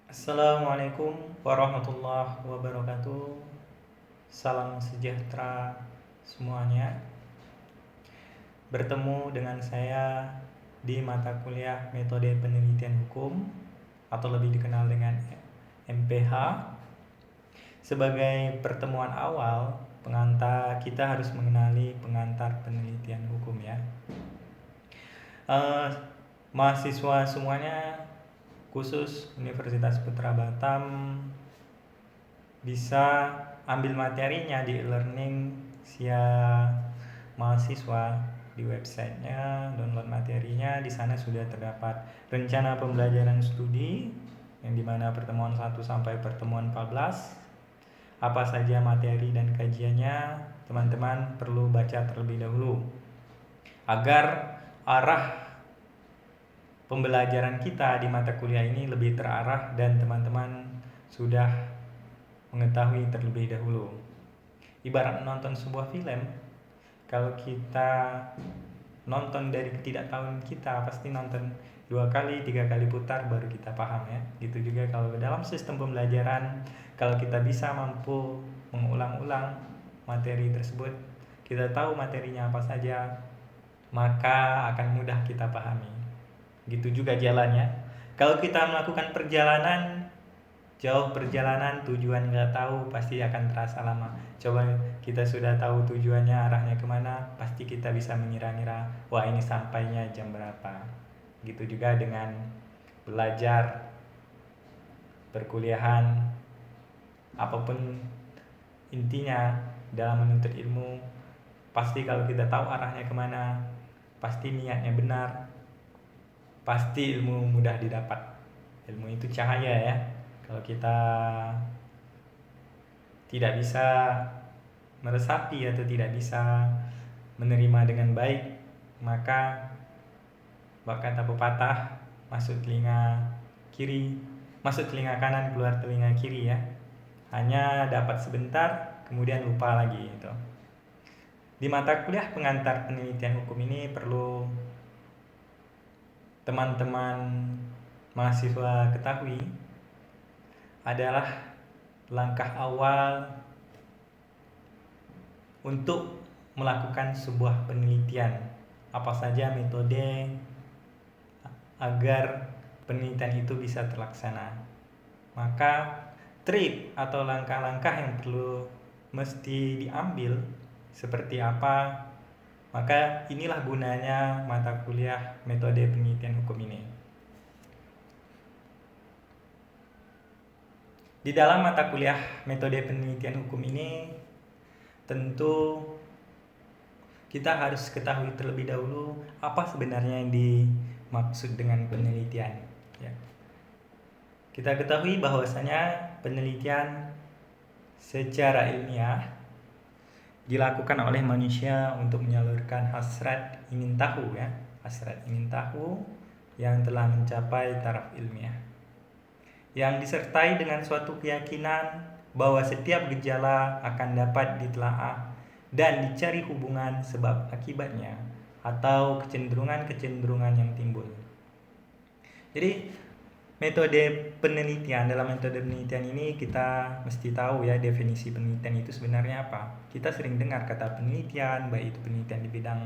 Assalamualaikum warahmatullahi wabarakatuh. Salam sejahtera semuanya. Bertemu dengan saya di mata kuliah Metode Penelitian Hukum atau lebih dikenal dengan MPH. Sebagai pertemuan awal, kita harus mengenali pengantar penelitian hukum ya. Mahasiswa semuanya, khusus Universitas Putra Batam, bisa ambil materinya di e-learning via mahasiswa di websitenya, download materinya. Di sana sudah terdapat rencana pembelajaran studi yang dimana pertemuan 1 sampai pertemuan 14. Apa saja materi dan kajiannya, teman-teman perlu baca terlebih dahulu agar arah pembelajaran kita di mata kuliah ini lebih terarah dan teman-teman sudah mengetahui terlebih dahulu. Ibarat menonton sebuah film, kalau kita nonton dari ketidaktahuan kita, pasti nonton 2 kali, 3 kali putar baru kita paham ya. Gitu juga kalau dalam sistem pembelajaran, kalau kita bisa mampu mengulang-ulang materi tersebut, kita tahu materinya apa saja, maka akan mudah kita pahami. Gitu juga jalannya. Kalau kita melakukan perjalanan, jauh perjalanan, tujuan nggak tahu, pasti akan terasa lama. Coba kita sudah tahu tujuannya, arahnya kemana, pasti kita bisa mengira-ngira, wah ini sampainya jam berapa. Gitu juga dengan belajar, perkuliahan, apapun intinya dalam menuntut ilmu, pasti kalau kita tahu arahnya kemana, pasti niatnya benar, pasti ilmu mudah didapat. Ilmu itu cahaya ya. Kalau kita tidak bisa meresapi atau tidak bisa menerima dengan baik, maka kata pepatah, masuk telinga kiri, masuk telinga kanan, keluar telinga kiri ya. Hanya dapat sebentar, kemudian lupa lagi itu. Di mata kuliah pengantar penelitian hukum ini perlu teman-teman mahasiswa ketahui adalah langkah awal untuk melakukan sebuah penelitian. Apa saja metode agar penelitian itu bisa terlaksana. Maka trik atau langkah-langkah yang perlu mesti diambil seperti apa, maka inilah gunanya mata kuliah metode penelitian hukum ini. Di dalam mata kuliah metode penelitian hukum ini, tentu kita harus ketahui terlebih dahulu apa sebenarnya yang dimaksud dengan penelitian ya. Kita ketahui bahwasanya penelitian secara ilmiah dilakukan oleh manusia untuk menyalurkan hasrat ingin tahu ya, hasrat ingin tahu yang telah mencapai taraf ilmiah, yang disertai dengan suatu keyakinan bahwa setiap gejala akan dapat ditelaah dan dicari hubungan sebab akibatnya atau kecenderungan-kecenderungan yang timbul. Jadi dalam metode penelitian ini kita mesti tahu ya definisi penelitian itu sebenarnya apa. Kita sering dengar kata penelitian, baik itu penelitian di bidang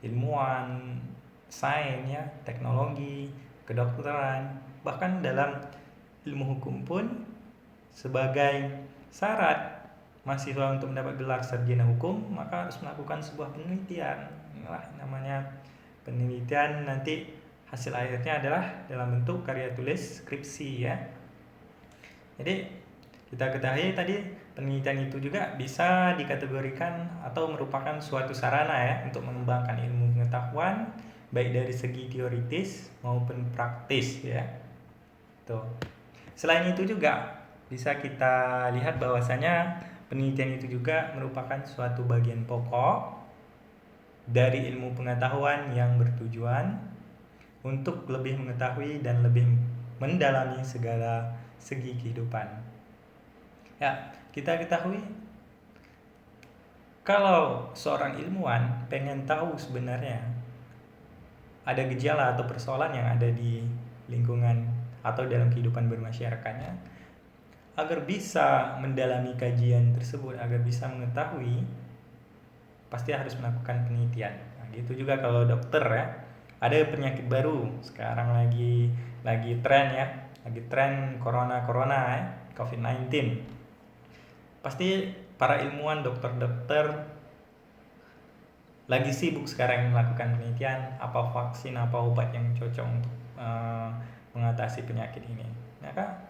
ilmuwan, sains ya, teknologi, kedokteran, bahkan dalam ilmu hukum pun sebagai syarat mahasiswa untuk mendapat gelar sarjana hukum maka harus melakukan sebuah penelitian. Inilah namanya penelitian, nanti hasil akhirnya adalah dalam bentuk karya tulis skripsi ya. Jadi kita ketahui tadi penelitian itu juga bisa dikategorikan atau merupakan suatu sarana ya untuk mengembangkan ilmu pengetahuan baik dari segi teoritis maupun praktis ya. Tuh. Selain itu juga bisa kita lihat bahwasanya penelitian itu juga merupakan suatu bagian pokok dari ilmu pengetahuan yang bertujuan untuk lebih mengetahui dan lebih mendalami segala segi kehidupan. Ya, kita ketahui kalau seorang ilmuwan pengen tahu sebenarnya ada gejala atau persoalan yang ada di lingkungan atau dalam kehidupan bermasyarakatnya, agar bisa mendalami kajian tersebut, agar bisa mengetahui, pasti harus melakukan penelitian. Nah, gitu juga kalau dokter ya. Ada penyakit baru sekarang lagi tren ya, lagi tren corona ya, COVID-19. Pasti para ilmuwan dokter-dokter lagi sibuk sekarang melakukan penelitian apa vaksin, apa obat yang cocok untuk mengatasi penyakit ini. Maka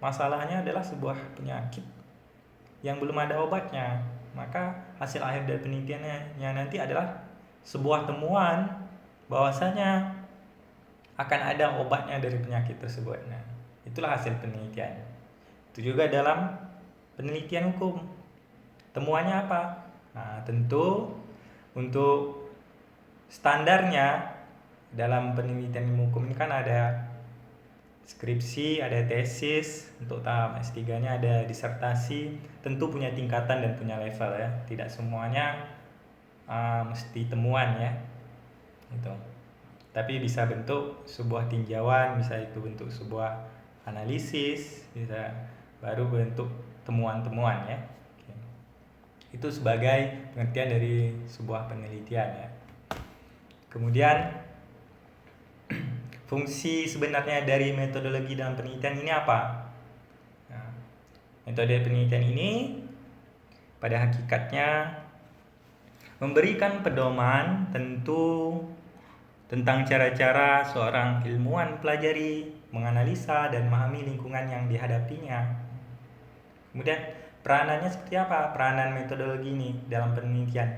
masalahnya adalah sebuah penyakit yang belum ada obatnya. Maka hasil akhir dari penelitiannya nanti adalah sebuah temuan bahwasanya akan ada obatnya dari penyakit tersebut. Nah, itulah hasil penelitian. Itu juga dalam penelitian hukum. Temuannya apa? Nah, tentu untuk standarnya dalam penelitian ilmu hukum ini kan ada skripsi, ada tesis, untuk tahap S3-nya ada disertasi, tentu punya tingkatan dan punya level ya. Tidak semuanya mesti temuan ya. Gitu. Tapi bisa bentuk sebuah tinjauan, bisa itu bentuk sebuah analisis, bisa baru bentuk temuan-temuan ya. Oke. Itu sebagai pengertian dari sebuah penelitian ya. Kemudian fungsi sebenarnya dari metodologi dalam penelitian ini apa? Nah, metode penelitian ini pada hakikatnya memberikan pedoman tentu tentang cara-cara seorang ilmuwan pelajari, menganalisa dan memahami lingkungan yang dihadapinya. Kemudian peranannya seperti apa? Peranan metodologi ini dalam penelitian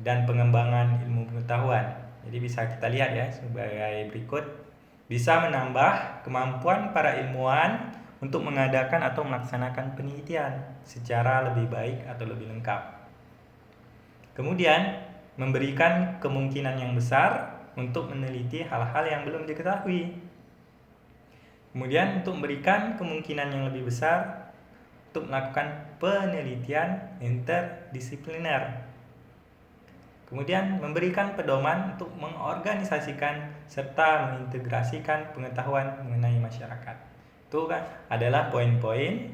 dan pengembangan ilmu pengetahuan. Jadi bisa kita lihat ya sebagai berikut. Bisa menambah kemampuan para ilmuwan untuk mengadakan atau melaksanakan penelitian secara lebih baik atau lebih lengkap. Kemudian memberikan kemungkinan yang besar untuk meneliti hal-hal yang belum diketahui. Kemudian untuk memberikan kemungkinan yang lebih besar untuk melakukan penelitian interdisipliner. Kemudian memberikan pedoman untuk mengorganisasikan serta mengintegrasikan pengetahuan mengenai masyarakat. Itu kan adalah poin-poin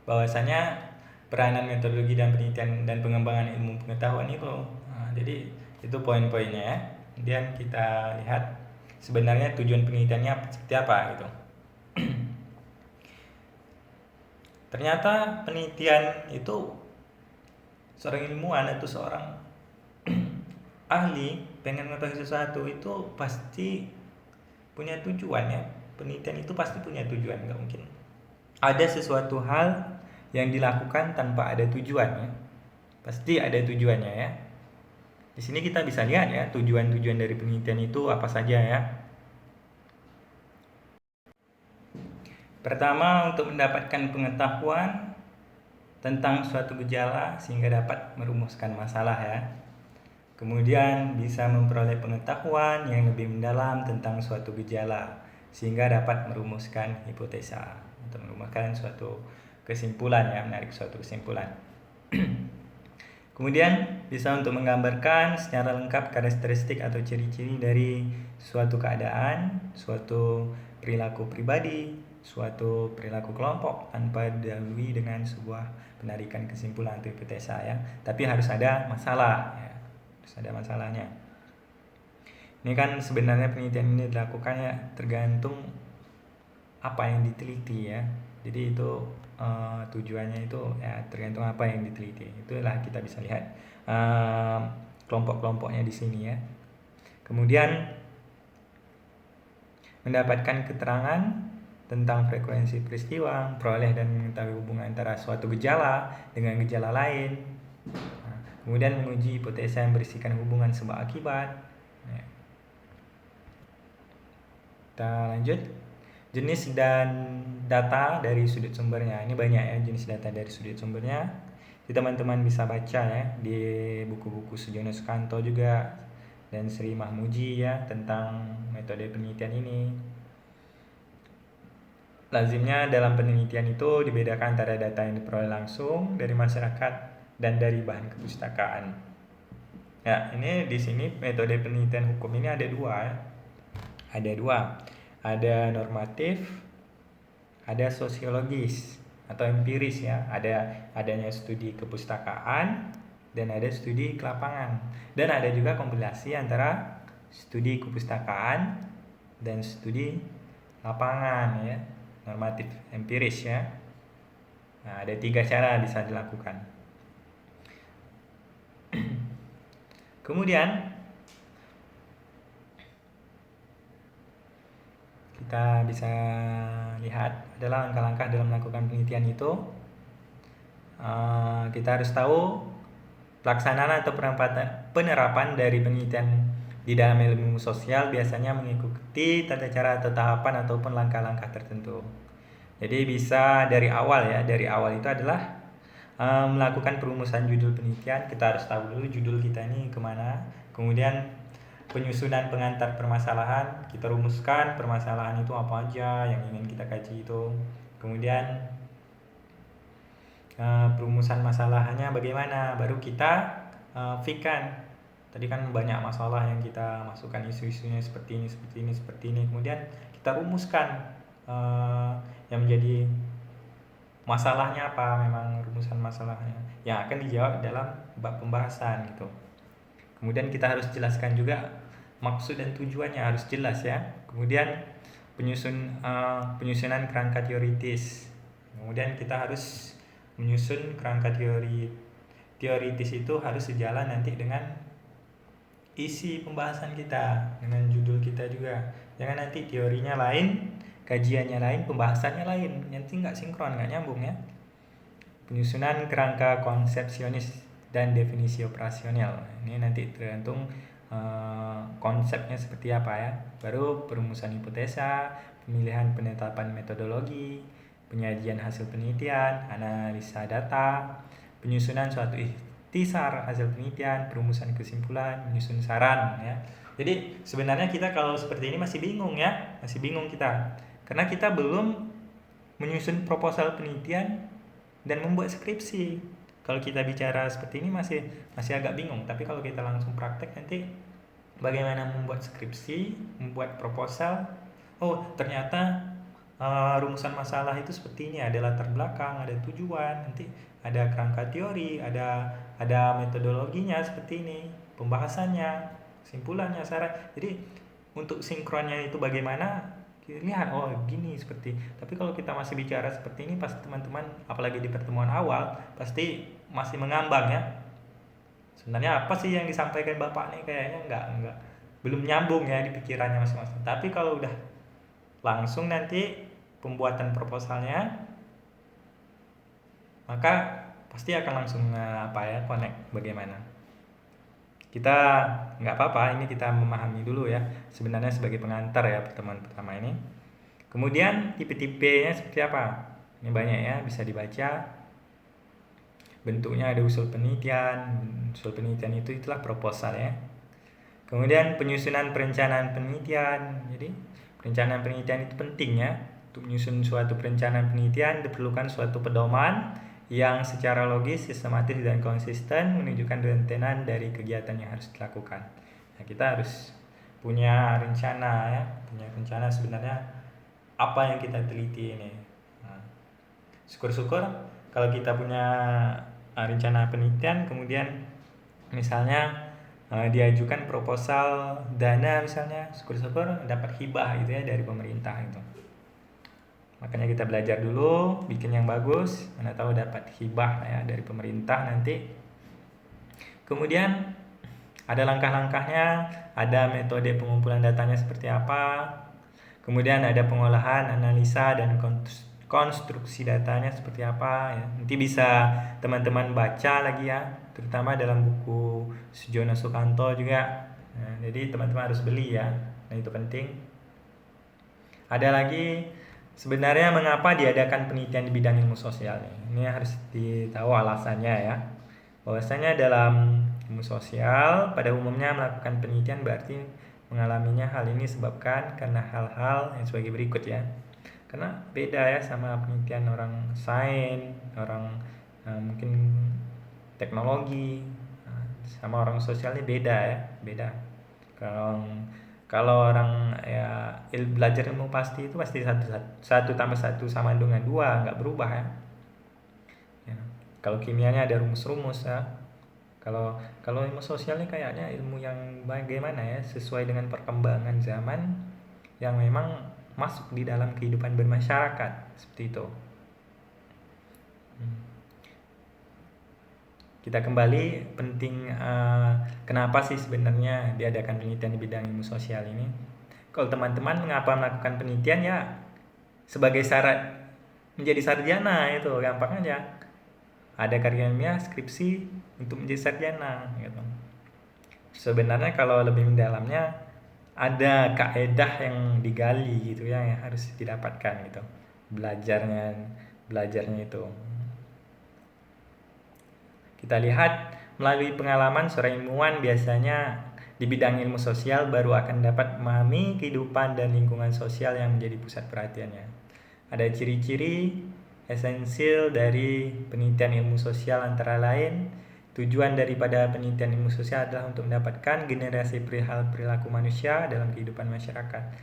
bahwasanya peranan metodologi dan penelitian dan pengembangan ilmu pengetahuan itu. Nah, jadi itu poin-poinnya ya. Kemudian kita lihat sebenarnya tujuan penelitiannya seperti apa gitu. Ternyata penelitian itu seorang ilmuwan atau seorang ahli pengen mengetahui sesuatu itu pasti punya tujuan ya. Penelitian itu pasti punya tujuan, nggak mungkin ada sesuatu hal yang dilakukan tanpa ada tujuan ya. Pasti ada tujuannya ya. Di sini kita bisa lihat ya tujuan-tujuan dari penelitian itu apa saja ya. Pertama, untuk mendapatkan pengetahuan tentang suatu gejala sehingga dapat merumuskan masalah ya. Kemudian bisa memperoleh pengetahuan yang lebih mendalam tentang suatu gejala sehingga dapat merumuskan hipotesa atau merumuskan suatu kesimpulan ya, menarik suatu kesimpulan. Kemudian bisa untuk menggambarkan secara lengkap karakteristik atau ciri-ciri dari suatu keadaan, suatu perilaku pribadi, suatu perilaku kelompok tanpa didahului dengan sebuah penarikan kesimpulan atau hipotesa ya. Tapi harus ada masalah ya. Ada masalahnya. Ini kan sebenarnya penelitian ini dilakukannya tergantung apa yang diteliti ya. Jadi itu tujuannya itu ya tergantung apa yang diteliti. Itulah kita bisa lihat kelompok-kelompoknya di sini ya. Kemudian mendapatkan keterangan tentang frekuensi peristiwa, peroleh dan mengetahui hubungan antara suatu gejala dengan gejala lain. Kemudian menguji hipotesa yang berisikan hubungan sebab akibat. Kita lanjut. Jenis dan data dari sudut sumbernya. Ini banyak ya jenis data dari sudut sumbernya. Jadi teman-teman bisa baca ya di buku-buku Sujono Sukanto juga dan Sri Mahmuji ya tentang metode penelitian ini. Lazimnya dalam penelitian itu dibedakan antara data yang diperoleh langsung dari masyarakat dan dari bahan kepustakaan. Ya, ini di sini metode penelitian hukum ini ada dua ya. Ada dua. ada normatif, ada sosiologis atau empiris ya. Adanya studi kepustakaan dan ada studi ke lapangan. Dan ada juga kompilasi antara studi kepustakaan dan studi lapangan ya, normatif empiris ya. Nah, ada 3 cara bisa dilakukan. Kemudian kita bisa lihat adalah langkah-langkah dalam melakukan penelitian itu. Kita harus tahu pelaksanaan atau penerapan dari penelitian di dalam ilmu sosial biasanya mengikuti tata cara atau tahapan ataupun langkah-langkah tertentu. Jadi bisa dari awal ya, dari awal itu adalah melakukan perumusan judul penelitian. Kita harus tahu dulu judul kita ini kemana. Kemudian penyusunan pengantar permasalahan, kita rumuskan permasalahan itu apa aja yang ingin kita kaji itu. Kemudian perumusan masalahnya bagaimana, baru kita fikkan. Tadi kan banyak masalah yang kita masukkan isu-isunya seperti ini. Kemudian kita rumuskan yang menjadi masalahnya apa, memang rumusan masalahnya yang akan dijawab dalam bab pembahasan gitu. Kemudian kita harus jelaskan juga maksud dan tujuannya, harus jelas ya. Kemudian penyusunan kerangka teoritis. Kemudian kita harus menyusun kerangka teoritis itu harus sejalan nanti dengan isi pembahasan kita, dengan judul kita juga. Jangan nanti teorinya lain, kajiannya lain, pembahasannya lain, nanti nggak sinkron, nggak nyambung ya. Penyusunan kerangka konsepsionis dan definisi operasional. Ini nanti tergantung konsepnya seperti apa ya. Baru perumusan hipotesa, pemilihan penetapan metodologi, penyajian hasil penelitian, analisa data, penyusunan suatu ikhtisar hasil penelitian, perumusan kesimpulan, menyusun saran ya. Jadi sebenarnya kita kalau seperti ini masih bingung ya, masih bingung kita. Karena kita belum menyusun proposal penelitian dan membuat skripsi. Kalau kita bicara seperti ini masih agak bingung, tapi kalau kita langsung praktek nanti bagaimana membuat skripsi, membuat proposal. Oh, ternyata rumusan masalah itu seperti ini, ada latar belakang, ada tujuan, nanti ada kerangka teori, ada metodologinya seperti ini, pembahasannya, kesimpulannya, saran. Jadi untuk sinkronnya itu bagaimana? Lihat, oh gini seperti. Tapi kalau kita masih bicara seperti ini, pasti teman-teman, apalagi di pertemuan awal, pasti masih mengambang ya. Sebenarnya apa sih yang disampaikan Bapak nih, kayaknya enggak belum nyambung ya di pikirannya masing-masing. Tapi kalau udah langsung nanti pembuatan proposalnya, maka pasti akan langsung connect bagaimana. Kita nggak apa-apa, ini kita memahami dulu ya, sebenarnya sebagai pengantar ya pertemuan pertama ini. Kemudian tipe-tipenya seperti apa? Ini banyak ya, bisa dibaca. Bentuknya ada usul penelitian itu itulah proposal ya. Kemudian penyusunan perencanaan penelitian. Jadi perencanaan penelitian itu penting ya. Untuk menyusun suatu perencanaan penelitian diperlukan suatu pedoman yang secara logis, sistematis dan konsisten menunjukkan rentetan dari kegiatan yang harus dilakukan. Nah, kita harus punya rencana ya, punya rencana sebenarnya apa yang kita teliti ini. Nah, syukur-syukur kalau kita punya rencana penelitian, kemudian misalnya diajukan proposal dana misalnya, syukur-syukur dapat hibah gitu ya dari pemerintah itu. Makanya kita belajar dulu, bikin yang bagus, mana tahu dapat hibah ya dari pemerintah nanti. Kemudian ada langkah-langkahnya, ada metode pengumpulan datanya seperti apa. Kemudian ada pengolahan, analisa dan konstruksi datanya seperti apa ya. Nanti bisa teman-teman baca lagi ya, terutama dalam buku Sujono Sukanto juga. Nah, jadi teman-teman harus beli ya. Nah, itu penting. Ada lagi, sebenarnya mengapa diadakan penelitian di bidang ilmu sosial? Ini harus ditahu alasannya ya. Bahwasanya dalam ilmu sosial pada umumnya melakukan penelitian berarti mengalaminya hal ini sebabkan karena hal-hal yang sebagai berikut ya. Karena beda ya sama penelitian orang sains, orang mungkin teknologi, sama orang sosialnya beda ya, beda. Kalau Kalau orang ya belajar ilmu pasti itu pasti satu tambah satu sama dengan dua, nggak berubah ya. Ya. Kalau kimianya ada rumus-rumus ya. Kalau kalau ilmu sosialnya kayaknya ilmu yang bagaimana ya, sesuai dengan perkembangan zaman yang memang masuk di dalam kehidupan bermasyarakat seperti itu. Kita kembali penting, kenapa sih sebenarnya diadakan penelitian di bidang ilmu sosial ini. Kalau teman-teman mengapa melakukan penelitian ya sebagai syarat menjadi sarjana, itu gampang aja. Ada karya ilmiah, skripsi untuk menjadi sarjana gitu. Sebenarnya kalau lebih mendalamnya ada kaedah yang digali gitu ya, yang harus didapatkan gitu. Belajarnya itu. Kita lihat melalui pengalaman seorang ilmuwan biasanya di bidang ilmu sosial baru akan dapat memahami kehidupan dan lingkungan sosial yang menjadi pusat perhatiannya. Ada ciri-ciri esensial dari penelitian ilmu sosial antara lain, tujuan daripada penelitian ilmu sosial adalah untuk mendapatkan generasi perihal perilaku manusia dalam kehidupan masyarakat.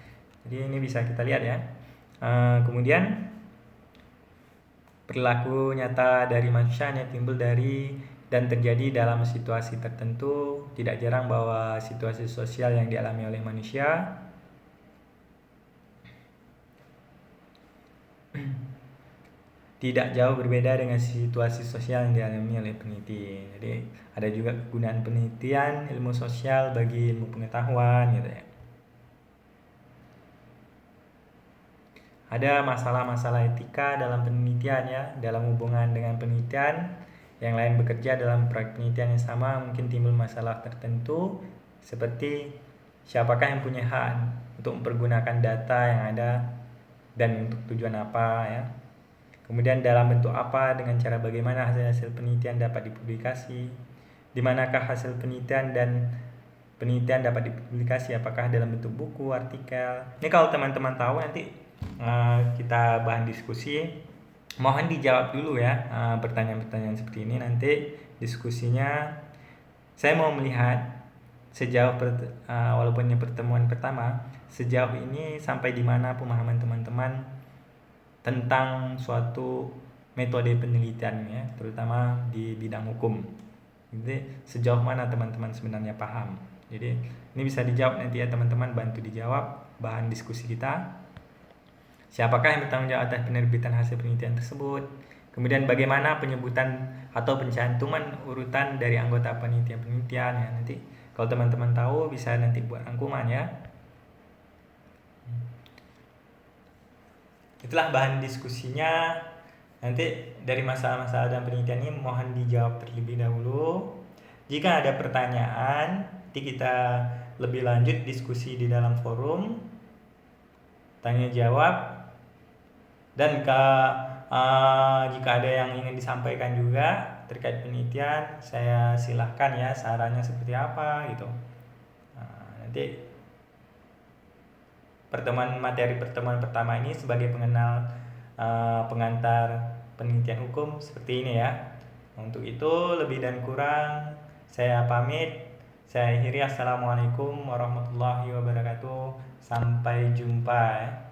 Jadi ini bisa kita lihat ya. Kemudian perilaku nyata dari manusia yang timbul dari dan terjadi dalam situasi tertentu. Tidak jarang bahwa situasi sosial yang dialami oleh manusia tidak jauh berbeda dengan situasi sosial yang dialami oleh peneliti. Jadi ada juga kegunaan penelitian ilmu sosial bagi ilmu pengetahuan gitu ya. Ada masalah-masalah etika dalam penelitian ya, dalam hubungan dengan penelitian yang lain bekerja dalam proyek penelitian yang sama, mungkin timbul masalah tertentu seperti siapakah yang punya hak untuk mempergunakan data yang ada dan untuk tujuan apa ya. Kemudian dalam bentuk apa, dengan cara bagaimana hasil-hasil penelitian dapat dipublikasi, di manakah hasil penelitian dan penelitian dapat dipublikasi, apakah dalam bentuk buku, artikel. Ini kalau teman-teman tahu nanti kita bahan diskusi. Mohon dijawab dulu ya pertanyaan-pertanyaan seperti ini, nanti diskusinya saya mau melihat sejauh walaupun ini pertemuan pertama, sejauh ini sampai di mana pemahaman teman-teman tentang suatu metode penelitian ya, terutama di bidang hukum. Jadi sejauh mana teman-teman sebenarnya paham. Jadi ini bisa dijawab nanti ya teman-teman, bantu dijawab bahan diskusi kita. Siapakah yang bertanggung jawab atas penerbitan hasil penelitian tersebut? Kemudian bagaimana penyebutan atau pencantuman urutan dari anggota penelitian ya. Nanti kalau teman-teman tahu bisa nanti buat rangkuman ya. Itulah bahan diskusinya. Nanti dari masalah-masalah dalam penelitian ini mohon dijawab terlebih dahulu. Jika ada pertanyaan, nanti kita lebih lanjut diskusi di dalam forum tanya jawab. Dan jika ada yang ingin disampaikan juga terkait penelitian, saya silahkan ya, sarannya seperti apa gitu. Nanti materi pertemuan pertama ini sebagai pengantar penelitian hukum seperti ini ya. Untuk itu lebih dan kurang saya pamit. Saya akhiri, assalamualaikum warahmatullahi wabarakatuh. Sampai jumpa ya.